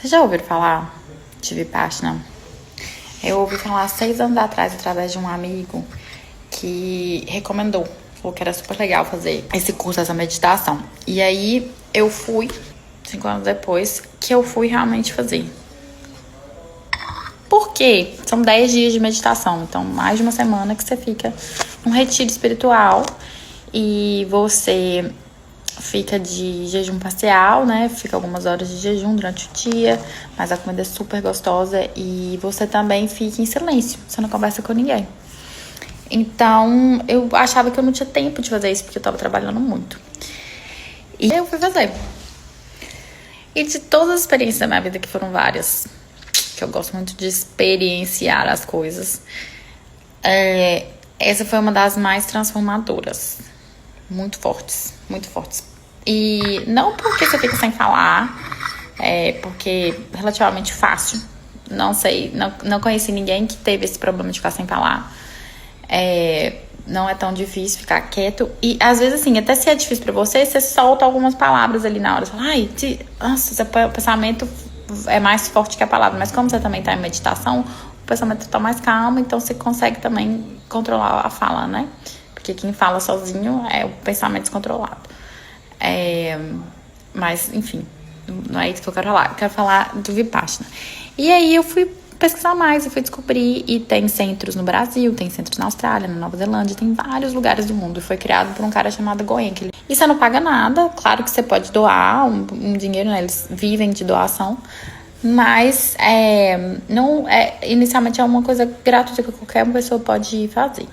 Vocês já ouviram falar de Vipassana? Eu ouvi falar 6 anos atrás, através de um amigo que recomendou. Falou que era super legal fazer esse curso, essa meditação. E aí eu fui, 5 anos depois, que eu fui realmente fazer. Por quê? São 10 dias de meditação. Então, mais de uma semana que você fica num retiro espiritual. E você fica de jejum parcial, né? Fica algumas horas de jejum durante o dia, mas a comida é super gostosa e você também fica em silêncio, você não conversa com ninguém. Então, eu achava que eu não tinha tempo de fazer isso porque eu tava trabalhando muito. E eu fui fazer. E de todas as experiências da minha vida, que foram várias, que eu gosto muito de experienciar as coisas, essa foi uma das mais transformadoras. Muito fortes, muito fortes. E não porque você fica sem falar, porque é relativamente fácil. Não sei, não conheci ninguém que teve esse problema de ficar sem falar. Não é tão difícil ficar quieto. E às vezes, assim, até se é difícil pra você, você solta algumas palavras ali na hora. Você fala, nossa, seu pensamento é mais forte que a palavra. Mas como você também tá em meditação, o pensamento tá mais calmo, então você consegue também controlar a fala, né? Porque quem fala sozinho é o pensamento descontrolado. Mas, enfim, não é isso que eu quero falar. Eu quero falar do Vipassana. E aí eu fui pesquisar mais, eu fui descobrir. E tem centros no Brasil, tem centros na Austrália, na Nova Zelândia, tem vários lugares do mundo. E foi criado por um cara chamado Goenka. E você não paga nada, claro que você pode doar um dinheiro, né? Eles vivem de doação. Mas inicialmente é uma coisa gratuita que qualquer pessoa pode fazer.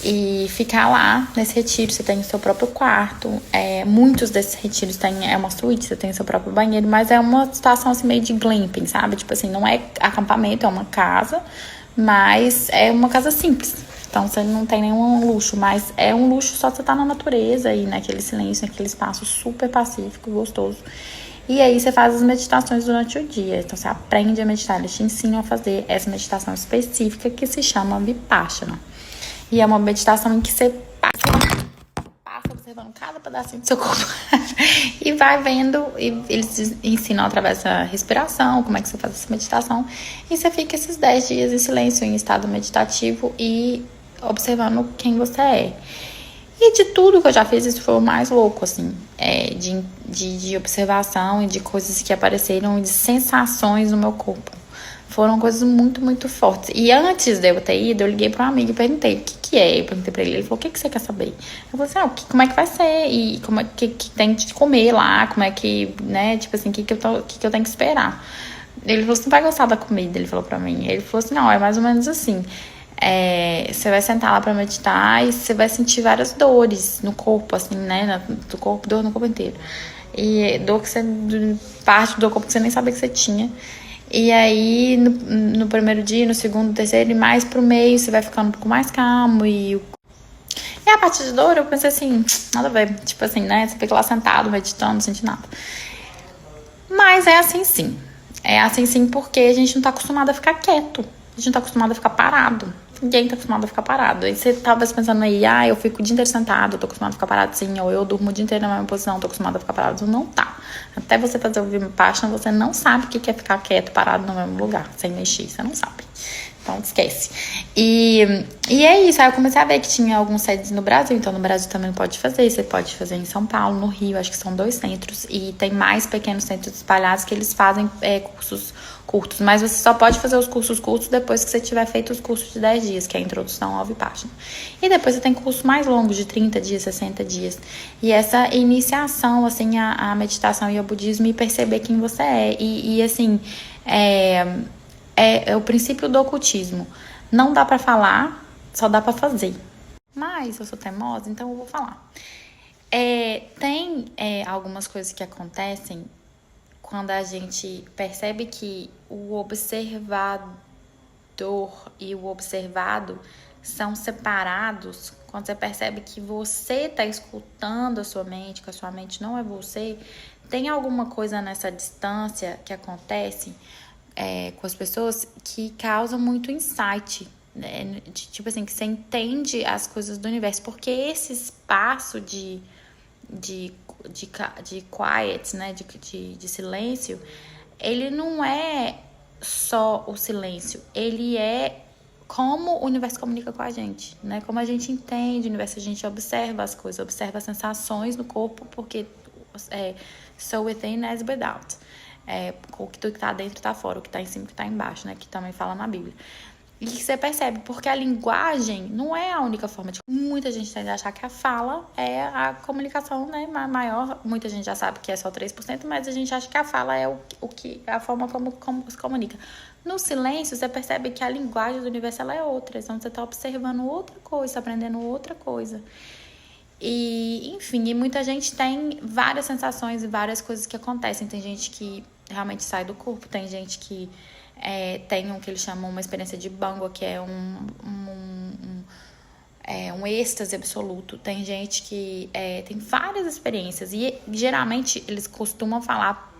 E ficar lá nesse retiro, você tem o seu próprio quarto. Muitos desses retiros tem uma suíte, você tem o seu próprio banheiro, mas é uma situação assim meio de glamping, sabe? Tipo assim, não é acampamento, é uma casa, mas é uma casa simples. Então você não tem nenhum luxo, mas é um luxo só você estar na natureza e naquele silêncio, naquele espaço super pacífico, gostoso. E aí você faz as meditações durante o dia. Então você aprende a meditar, eles te ensinam a fazer essa meditação específica que se chama Vipassana. E é uma meditação em que você passa observando cada pedacinho do seu corpo e vai vendo, e eles ensinam através da respiração, como é que você faz essa meditação. E você fica esses 10 dias em silêncio, em estado meditativo e observando quem você é. E de tudo que eu já fiz, isso foi o mais louco, assim, de observação e de coisas que apareceram, de sensações no meu corpo. Foram coisas muito, muito fortes. E antes de eu ter ido, eu liguei para um amigo e perguntei o que é. Eu perguntei pra ele, ele falou, o que você quer saber? Eu falei assim, como é que vai ser? E como é que tem de comer lá? Como é que, né, tipo assim, o que eu tenho que esperar? Ele falou, você não vai gostar da comida, ele falou pra mim. Ele falou assim, não, é mais ou menos assim. Você vai sentar lá pra meditar e você vai sentir várias dores no corpo, assim, né, do corpo, dor no corpo inteiro. E dor que você, parte do corpo que você nem sabia que você tinha. E aí, no primeiro dia, no segundo, no terceiro e mais pro meio, você vai ficando um pouco mais calmo. E a parte de dor, eu pensei assim, nada a ver. Tipo assim, né? Você fica lá sentado, meditando, não sente nada. Mas é assim sim. É assim sim porque a gente não tá acostumado a ficar quieto. A gente não tá acostumado a ficar parado. Ninguém tá acostumado a ficar parado. Aí você talvez pensando aí, eu fico o dia inteiro sentado, eu tô acostumado a ficar parado sim, ou eu durmo o dia inteiro na mesma posição, tô acostumado a ficar parado. Não tá. Até você fazer o Vipassana, você não sabe o que é ficar quieto, parado no mesmo lugar, sem mexer, você não sabe. Então, esquece. E é isso. Aí eu comecei a ver que tinha alguns sedes no Brasil. Então, no Brasil também pode fazer. Você pode fazer em São Paulo, no Rio. Acho que são 2 centros. E tem mais pequenos centros espalhados que eles fazem cursos curtos. Mas você só pode fazer os cursos curtos depois que você tiver feito os cursos de 10 dias, que é a introdução ao Vipassana. E depois você tem cursos mais longos, de 30 dias, 60 dias. E essa iniciação, assim, a meditação e ao budismo e perceber quem você é. E assim, é o princípio do ocultismo. Não dá pra falar, só dá pra fazer. Mas eu sou teimosa, então eu vou falar. Tem algumas coisas que acontecem quando a gente percebe que o observador e o observado são separados. Quando você percebe que você tá escutando a sua mente, que a sua mente não é você, tem alguma coisa nessa distância que acontece com as pessoas que causa muito insight, né? Tipo assim, que você entende as coisas do universo, porque esse espaço de quiet, né, de silêncio, ele não é só o silêncio, ele é como o universo comunica com a gente, né? Como a gente entende o universo, a gente observa as coisas, observa as sensações no corpo, porque so within as without. O que tá dentro tá fora, o que tá em cima, o que tá embaixo, né? Que também fala na Bíblia. E que você percebe, porque a linguagem não é a única forma de... Muita gente tende a achar que a fala é a comunicação, né, maior. Muita gente já sabe que é só 3%, mas a gente acha que a fala é a forma como se comunica. No silêncio, você percebe que a linguagem do universo ela é outra. Então, você está observando outra coisa, aprendendo outra coisa. E, enfim, e muita gente tem várias sensações e várias coisas que acontecem. Tem gente que realmente sai do corpo, tem gente que tem o que eles chamam uma experiência de bango, que é um êxtase absoluto. Tem gente que tem várias experiências e geralmente eles costumam falar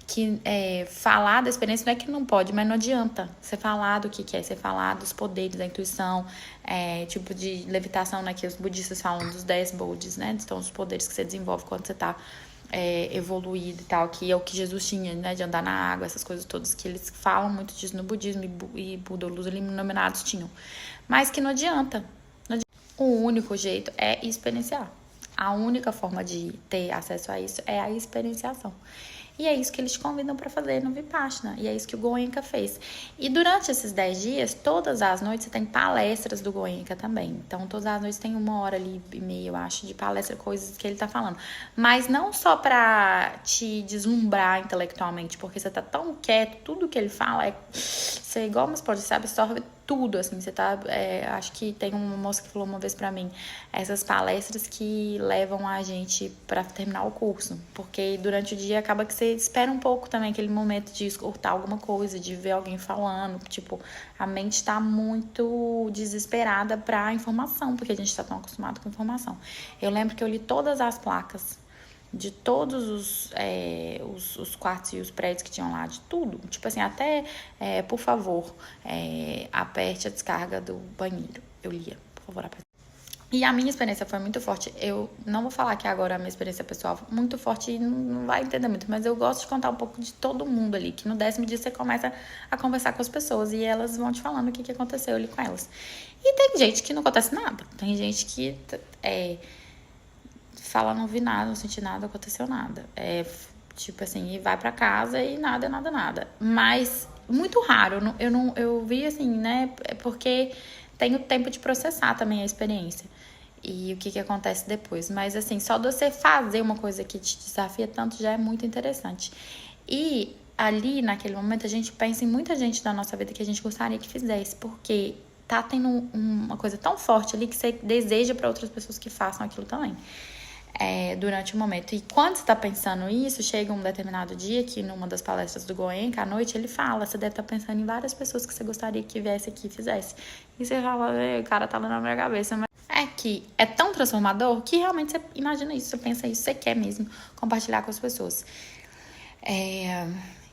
que falar da experiência não é que não pode, mas não adianta você falar do que é, você falar dos poderes, da intuição, tipo de levitação, né, que os budistas falam dos 10 bodhis, né, então os poderes que você desenvolve quando você tá evoluído e tal, que é o que Jesus tinha, né, de andar na água, essas coisas todas, que eles falam muito disso no budismo, e Buda, os iluminados tinham, mas que não adianta. O único jeito é experienciar. A única forma de ter acesso a isso é a experienciação. E é isso que eles te convidam para fazer no Vipassana. E é isso que o Goenka fez. E durante esses 10 dias, todas as noites, você tem palestras do Goenka também. Então, todas as noites tem 1 hora ali e meia, eu acho, de palestra, coisas que ele tá falando. Mas não só pra te deslumbrar intelectualmente, porque você tá tão quieto, tudo que ele fala você é igual uma esponja, você absorve tudo, assim, você tá... acho que tem uma moça que falou uma vez pra mim, essas palestras que levam a gente pra terminar o curso, porque durante o dia acaba que você espera um pouco também aquele momento de escutar alguma coisa, de ver alguém falando, tipo, a mente tá muito desesperada pra informação, porque a gente tá tão acostumado com informação. Eu lembro que eu li todas as placas de todos os quartos e os prédios que tinham lá, de tudo. Tipo assim, até, por favor, aperte a descarga do banheiro. Eu lia, por favor, aperte. E a minha experiência foi muito forte. Eu não vou falar que agora a minha experiência pessoal foi muito forte e não vai entender muito, mas eu gosto de contar um pouco de todo mundo ali, que no 10º dia você começa a conversar com as pessoas e elas vão te falando o que aconteceu ali com elas. E tem gente que não acontece nada. Tem gente que fala, não vi nada, não senti nada, não aconteceu nada. Tipo assim, e vai pra casa e nada. Mas muito raro. Eu vi assim, né? Porque tem o tempo de processar também a experiência. E o que acontece depois. Mas assim, só de você fazer uma coisa que te desafia tanto já é muito interessante. E ali, naquele momento, a gente pensa em muita gente da nossa vida que a gente gostaria que fizesse. Porque tá tendo uma coisa tão forte ali que você deseja para outras pessoas que façam aquilo também. Durante o momento. E quando você tá pensando isso, chega um determinado dia que numa das palestras do Goenka, à noite, ele fala, você deve estar pensando em várias pessoas que você gostaria que viesse aqui e fizesse. E você fala, o cara tá lá na minha cabeça, mas que é tão transformador que realmente você imagina isso, você pensa isso, você quer mesmo compartilhar com as pessoas.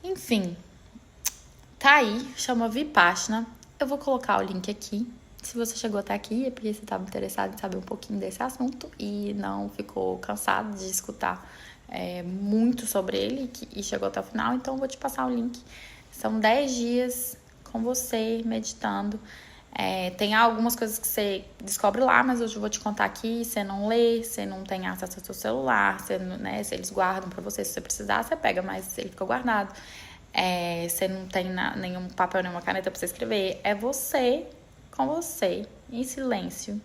Enfim, tá aí, chama Vipassana. Eu vou colocar o link aqui. Se você chegou até aqui é porque você estava interessado em saber um pouquinho desse assunto e não ficou cansado de escutar muito sobre ele e chegou até o final, então eu vou te passar o link. São 10 dias com você, meditando. Tem algumas coisas que você descobre lá, mas hoje eu vou te contar aqui. Você não lê, você não tem acesso ao seu celular, se eles guardam pra você, se você precisar, você pega, mas ele fica guardado. Você não tem nenhum papel, nenhuma caneta pra você escrever. É você com você, em silêncio,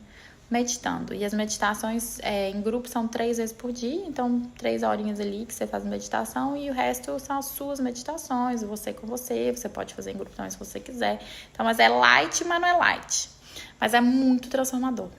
meditando. E as meditações em grupo são 3 vezes por dia, então 3 horinhas ali que você faz meditação e o resto são as suas meditações, você com você pode fazer em grupo também se você quiser. Então, mas é light, mas não é light. Mas é muito transformador.